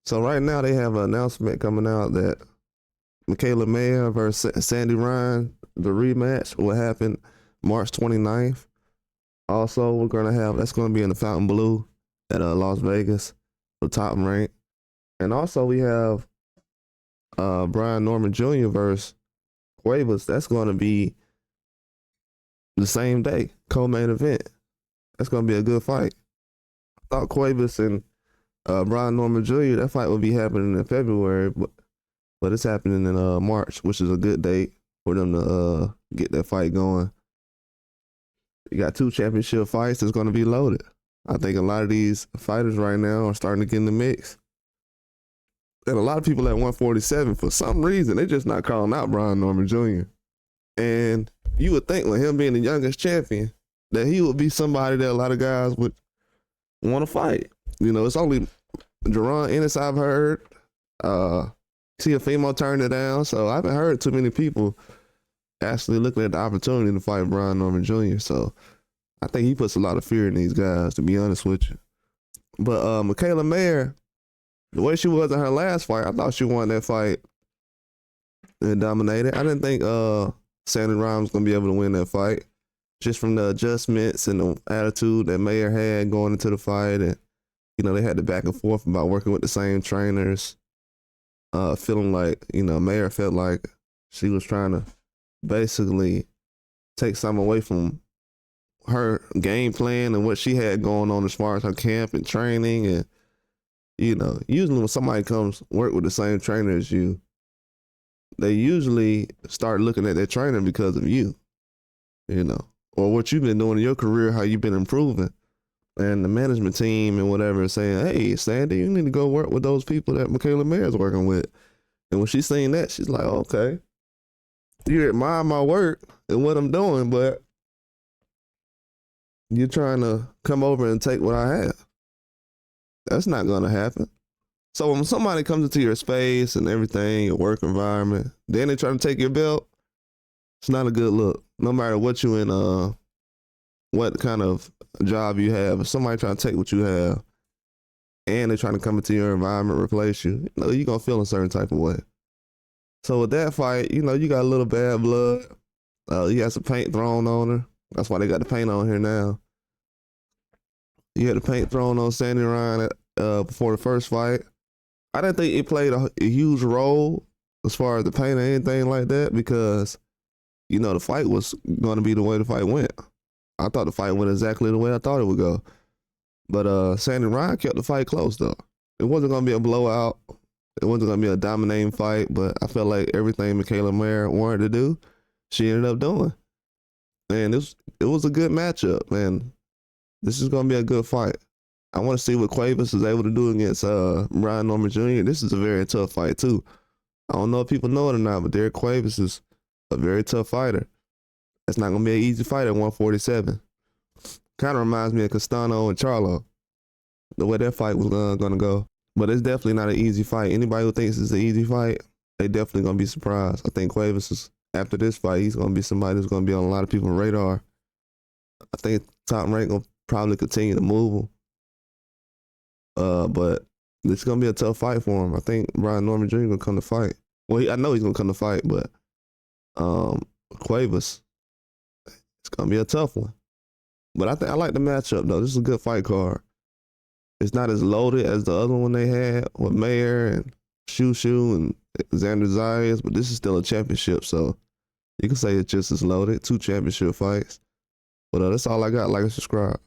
So right now they have an announcement coming out that MAYER versus Sandy Ryan, the rematch will happen March 29th. Also, we're gonna have that's gonna be in the Fountain Blue at Las Vegas, the top rank. And also we have Brian Norman Jr. versus CUEVAS. That's gonna be the same day, co-main event. That's gonna be a good fight. I thought CUEVAS and Brian Norman Jr. that fight would be happening in February, but it's happening in March, which is a good date for them to get that fight going. You got 2 championship fights that's going to be loaded. I think a lot of these fighters right now are starting to get in the mix. And a lot of people at 147, for some reason, they're just not calling out Brian Norman Jr. And you would think with him being the youngest champion, that he would be somebody that a lot of guys would want to fight. You know, it's only Jerron Ennis I've heard. Teofimo turned it down, so I haven't heard too many people actually looking at the opportunity to fight Brian Norman Jr. So I think he puts a lot of fear in these guys, to be honest with you. But MIKAELA Mayer, the way she was in her last fight, I thought she won that fight and dominated. I didn't think Sandy Ryan was going to be able to win that fight, just from the adjustments and the attitude that Mayer had going into the fight. And, you know, they had the back and forth about working with the same trainers. Feeling like, you know, Mayer felt like she was trying to basically take something away from her game plan and what she had going on as far as her camp and training. And, you know, usually when somebody comes work with the same trainer as you, they usually start looking at their trainer because of you, you know, or what you've been doing in your career, how you've been improving. And the management team and whatever is saying, hey, Sandy, you need to go work with those people that MIKAELA Mayer is working with. And when she's seen that, she's like, okay, you admire my work and what I'm doing, but you're trying to come over and take what I have. That's not going to happen. So when somebody comes into your space and everything, your work environment, then they try to take your belt, it's not a good look. No matter what you in, what kind of job you have, if somebody trying to take what you have and they're trying to come into your environment, replace you, you know, you're going to feel a certain type of way. So with that fight, you know, you got a little bad blood. You had some paint thrown on her. That's why they got the paint on here now. You had the paint thrown on Sandy Ryan before the first fight. I didn't think it played a huge role as far as the paint or anything like that, because, you know, the fight was going to be the way the fight went. I thought the fight went exactly the way I thought it would go. But Sandy Ryan kept the fight close, though. It wasn't going to be a blowout. It wasn't going to be a dominating fight, but I felt like everything MIKAELA Mayer wanted to do, she ended up doing. And it was a good matchup, man. This is going to be a good fight. I want to see what CUEVAS is able to do against Brian Norman Jr. This is a very tough fight, too. I don't know if people know it or not, but DERRIECK CUEVAS is a very tough fighter. It's not going to be an easy fight at 147. Kind of reminds me of Castano and Charlo, the way that fight was going to go. But it's definitely not an easy fight. Anybody who thinks it's an easy fight, they definitely going to be surprised. I think CUEVAS is, after this fight, he's going to be somebody who's going to be on a lot of people's radar. I think top rank going to probably continue to move him. But it's going to be a tough fight for him. I think Brian Norman Jr. going to come to fight. Well, I know he's going to come to fight, but CUEVAS, it's going to be a tough one. But I like the matchup, though. This is a good fight card. It's not as loaded as the other one they had with Mayer and Shushu and Xander Zayas, but this is still a championship, so you can say it's just as loaded. 2 championship fights. But that's all I got. Like and subscribe.